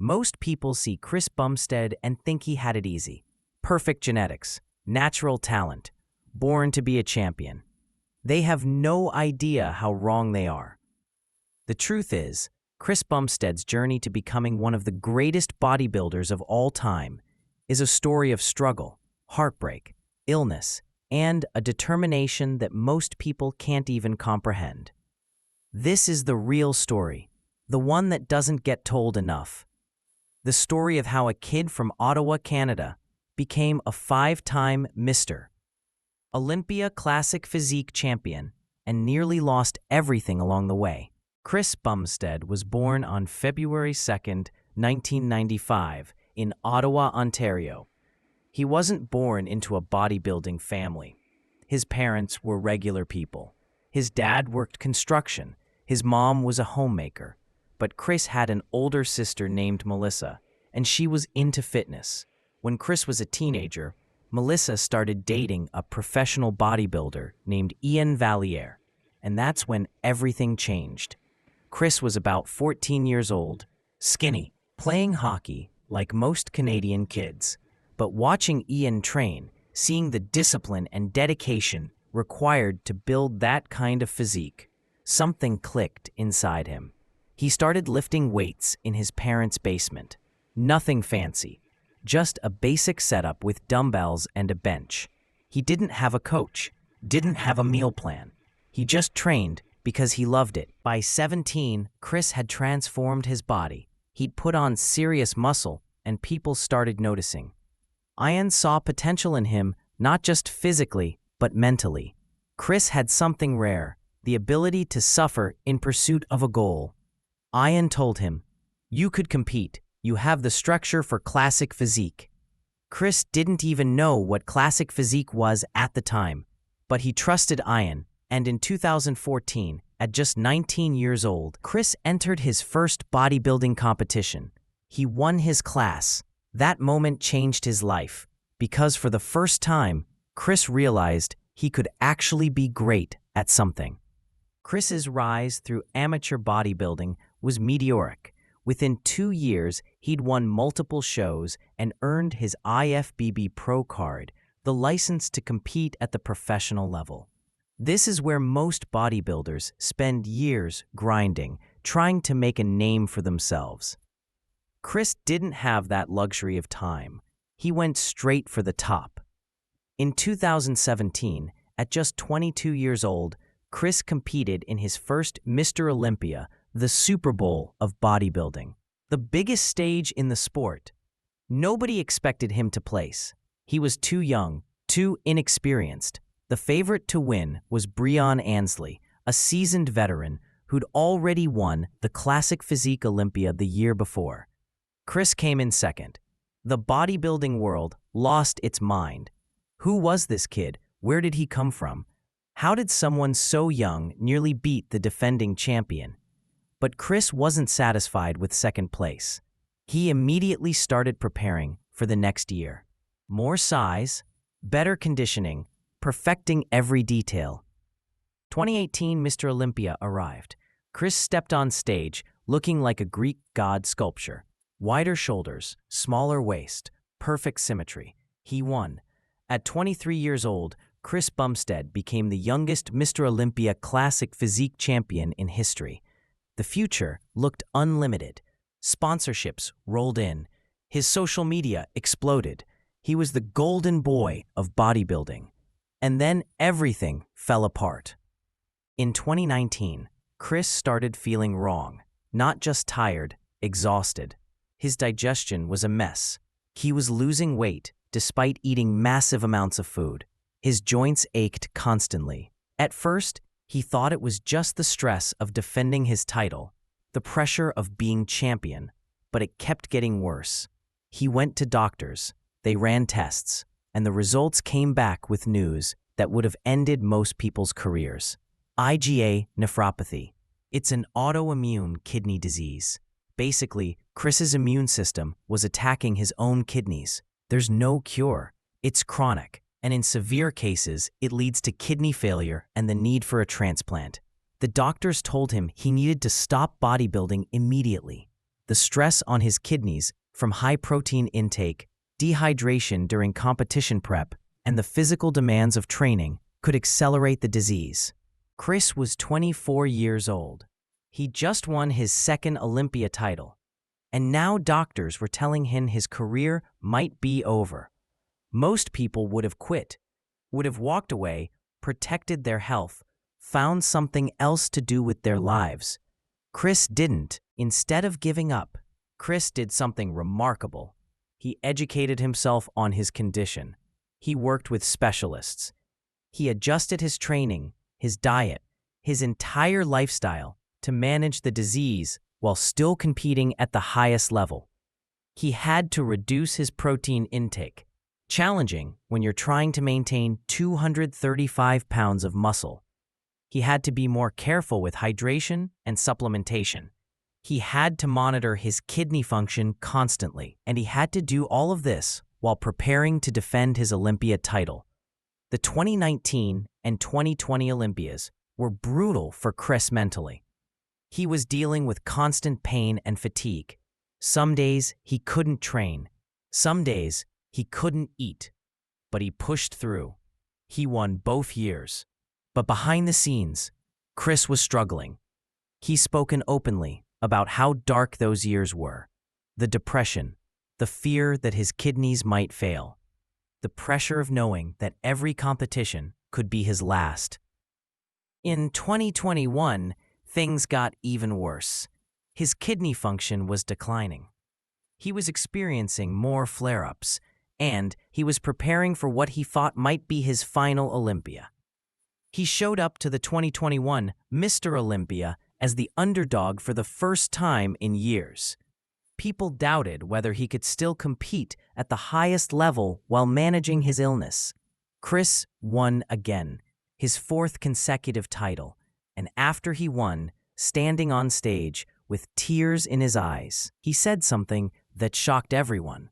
Most people see Chris Bumstead and think he had it easy. Perfect genetics, natural talent, born to be a champion. They have no idea how wrong they are. The truth is, Chris Bumstead's journey to becoming one of the greatest bodybuilders of all time is a story of struggle, heartbreak, illness, and a determination that most people can't even comprehend. This is the real story, the one that doesn't get told enough. The story of how a kid from Ottawa, Canada, became a 5-time Mr. Olympia Classic Physique champion and nearly lost everything along the way. Chris Bumstead was born on February 2, 1995, in Ottawa, Ontario. He wasn't born into a bodybuilding family. His parents were regular people. His dad worked construction. His mom was a homemaker. But Chris had an older sister named Melissa, and she was into fitness. When Chris was a teenager, Melissa started dating a professional bodybuilder named Ian Valliere, and that's when everything changed. Chris was about 14 years old, skinny, playing hockey like most Canadian kids. But watching Ian train, seeing the discipline and dedication required to build that kind of physique, something clicked inside him. He started lifting weights in his parents' basement. Nothing fancy, just a basic setup with dumbbells and a bench. He didn't have a coach, didn't have a meal plan. He just trained because he loved it. By 17, Chris had transformed his body. He'd put on serious muscle, and people started noticing. Ian saw potential in him, not just physically, but mentally. Chris had something rare, the ability to suffer in pursuit of a goal. Ian told him, "You could compete. You have the structure for classic physique." Chris didn't even know what classic physique was at the time, but he trusted Ian, and in 2014, at just 19 years old, Chris entered his first bodybuilding competition. He won his class. That moment changed his life, because for the first time, Chris realized he could actually be great at something. Chris's rise through amateur bodybuilding was meteoric. Within 2 years, he'd won multiple shows and earned his IFBB Pro card, the license to compete at the professional level. This is where most bodybuilders spend years grinding, trying to make a name for themselves. Chris didn't have that luxury of time. He went straight for the top. In 2017, at just 22 years old, Chris competed in his first Mr. Olympia, the Super Bowl of bodybuilding, the biggest stage in the sport. Nobody expected him to place. He was too young, too inexperienced. The favorite to win was Brian Ansley, a seasoned veteran who'd already won the Classic Physique Olympia the year before. Chris came in second. The bodybuilding world lost its mind. Who was this kid? Where did he come from? How did someone so young nearly beat the defending champion? But Chris wasn't satisfied with second place. He immediately started preparing for the next year. More size, better conditioning, perfecting every detail. 2018 Mr. Olympia arrived. Chris stepped on stage looking like a Greek god sculpture. Wider shoulders, smaller waist, perfect symmetry. He won. At 23 years old, Chris Bumstead became the youngest Mr. Olympia Classic Physique champion in history. The future looked unlimited. Sponsorships rolled in. His social media exploded. He was the golden boy of bodybuilding. And then everything fell apart. In 2019, Chris started feeling wrong, not just tired, exhausted. His digestion was a mess. He was losing weight despite eating massive amounts of food. His joints ached constantly. At first, he thought it was just the stress of defending his title, the pressure of being champion, but it kept getting worse. He went to doctors, they ran tests, and the results came back with news that would have ended most people's careers. IgA nephropathy. It's an autoimmune kidney disease. Basically, Chris's immune system was attacking his own kidneys. There's no cure. It's chronic, and in severe cases, it leads to kidney failure and the need for a transplant. The doctors told him he needed to stop bodybuilding immediately. the stress on his kidneys from high-protein intake, dehydration during competition prep, and the physical demands of training could accelerate the disease. Chris was 24 years old. He just won his second Olympia title, and now doctors were telling him his career might be over. Most people would have quit, would have walked away, protected their health, found something else to do with their lives. Chris didn't. Instead of giving up, Chris did something remarkable. He educated himself on his condition. He worked with specialists. He adjusted his training, his diet, his entire lifestyle to manage the disease while still competing at the highest level. He had to reduce his protein intake, challenging when you're trying to maintain 235 pounds of muscle. He had to be more careful with hydration and supplementation. He had to monitor his kidney function constantly, and he had to do all of this while preparing to defend his Olympia title. The 2019 and 2020 Olympias were brutal for Chris mentally. He was dealing with constant pain and fatigue. Some days he couldn't train. Some days he couldn't eat. But he pushed through. He won both years. But behind the scenes, Chris was struggling. He's spoken openly about how dark those years were. The depression, the fear that his kidneys might fail, the pressure of knowing that every competition could be his last. In 2021, things got even worse. His kidney function was declining. He was experiencing more flare-ups, and he was preparing for what he thought might be his final Olympia. He showed up to the 2021 Mr. Olympia as the underdog for the first time in years. People doubted whether he could still compete at the highest level while managing his illness. Chris won again, his fourth consecutive title, and after he won, standing on stage with tears in his eyes, he said something that shocked everyone.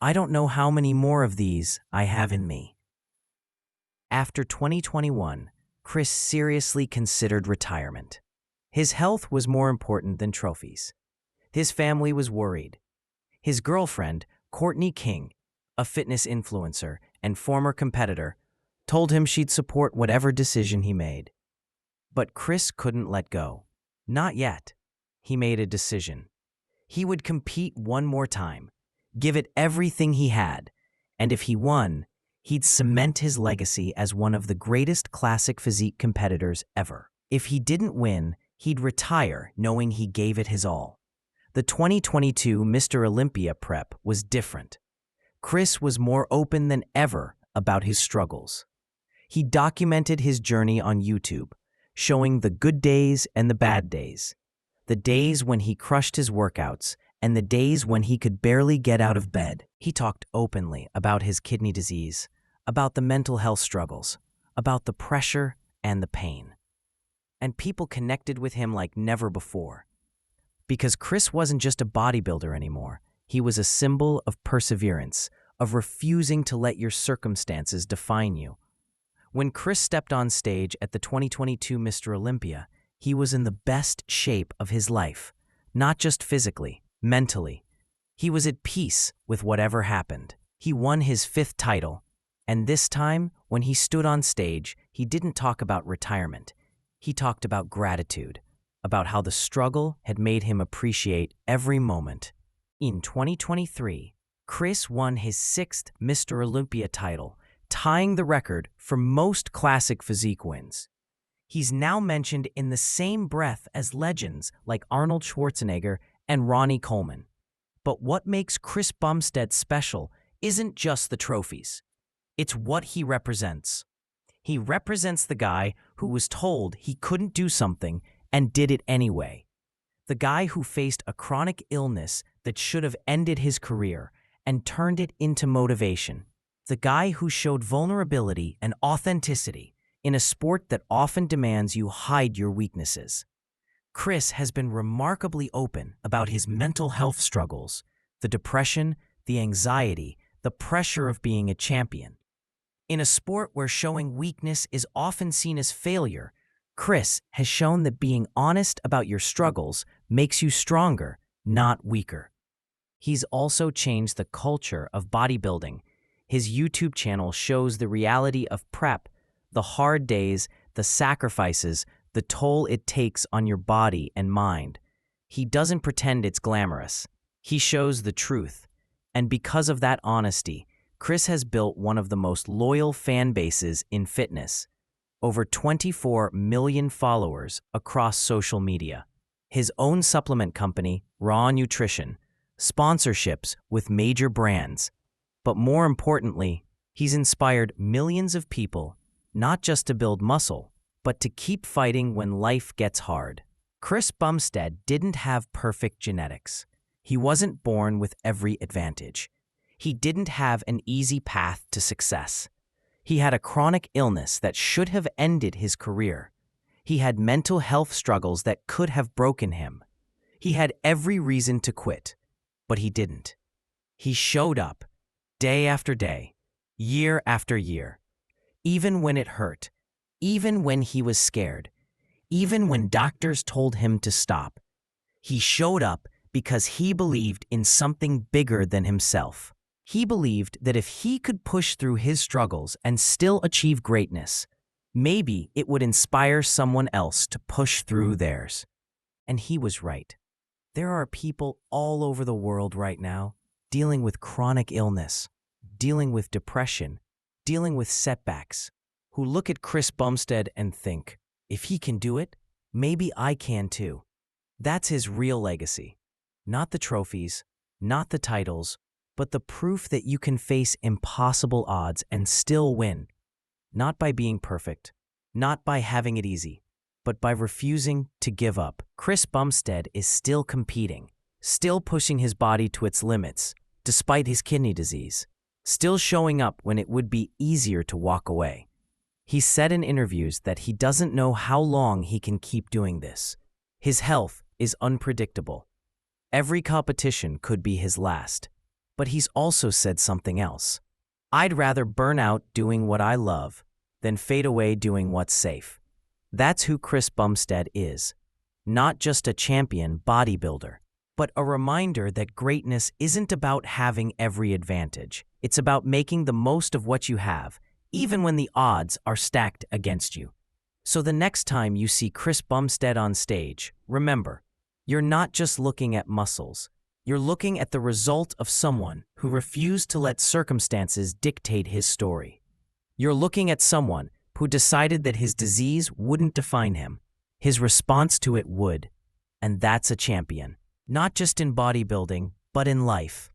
"I don't know how many more of these I have in me." After 2021, Chris seriously considered retirement. His health was more important than trophies. His family was worried. His girlfriend, Courtney King, a fitness influencer and former competitor, told him she'd support whatever decision he made. But Chris couldn't let go. Not yet. He made a decision. He would compete one more time, give it everything he had, and if he won, he'd cement his legacy as one of the greatest classic physique competitors ever. If he didn't win, he'd retire knowing he gave it his all. The 2022 Mr. Olympia prep was different. Chris was more open than ever about his struggles. He documented his journey on YouTube, showing the good days and the bad days, the days when he crushed his workouts and the days when he could barely get out of bed. He talked openly about his kidney disease, about the mental health struggles, about the pressure and the pain. And people connected with him like never before. Because Chris wasn't just a bodybuilder anymore. He was a symbol of perseverance, of refusing to let your circumstances define you. When Chris stepped on stage at the 2022 Mr. Olympia, he was in the best shape of his life, not just physically, mentally. He was at peace with whatever happened. He won his fifth title, and this time, when he stood on stage, he didn't talk about retirement. He talked about gratitude, about how the struggle had made him appreciate every moment. In 2023, Chris won his sixth Mr. Olympia title, tying the record for most classic physique wins. He's now mentioned in the same breath as legends like Arnold Schwarzenegger and Ronnie Coleman. But what makes Chris Bumstead special isn't just the trophies. It's what he represents. He represents the guy who was told he couldn't do something and did it anyway. The guy who faced a chronic illness that should have ended his career and turned it into motivation. The guy who showed vulnerability and authenticity in a sport that often demands you hide your weaknesses. Chris has been remarkably open about his mental health struggles, the depression, the anxiety, the pressure of being a champion. In a sport where showing weakness is often seen as failure, Chris has shown that being honest about your struggles makes you stronger not weaker. He's also changed the culture of bodybuilding. His YouTube channel shows the reality of prep, the hard days, the sacrifices, the toll it takes on your body and mind. He doesn't pretend it's glamorous. He shows the truth. And because of that honesty, Chris has built one of the most loyal fan bases in fitness. Over 24 million followers across social media. His own supplement company, are.And, sponsorships with major brands. But more importantly, he's inspired millions of people, not just to build muscle, but to keep fighting when life gets hard. Chris Bumstead didn't have perfect genetics. He wasn't born with every advantage. He didn't have an easy path to success. He had a chronic illness that should have ended his career. He had mental health struggles that could have broken him. He had every reason to quit, but he didn't. He showed up, day after day, year after year, even when it hurt, even when he was scared, even when doctors told him to stop. He showed up because he believed in something bigger than himself. He believed that if he could push through his struggles and still achieve greatness, maybe it would inspire someone else to push through theirs. And he was right. There are people all over the world right now dealing with chronic illness, dealing with depression, dealing with setbacks, who look at Chris Bumstead and think, if he can do it, maybe I can too. That's his real legacy. Not the trophies, not the titles, but the proof that you can face impossible odds and still win. Not by being perfect, not by having it easy, but by refusing to give up. Chris Bumstead is still competing, still pushing his body to its limits, despite his kidney disease, still showing up when it would be easier to walk away. He said in interviews that he doesn't know how long he can keep doing this. His health is unpredictable. Every competition could be his last. But he's also said something else. I'd rather burn out doing what I love than fade away doing what's safe. That's who Chris Bumstead is. Not just a champion bodybuilder, but a reminder that greatness isn't about having every advantage. It's about making the most of what you have, even when the odds are stacked against you. So the next time you see Chris Bumstead on stage, remember, you're not just looking at muscles. You're looking at the result of someone who refused to let circumstances dictate his story. You're looking at someone who decided that his disease wouldn't define him. His response to it would. And that's a champion. Not just in bodybuilding, but in life.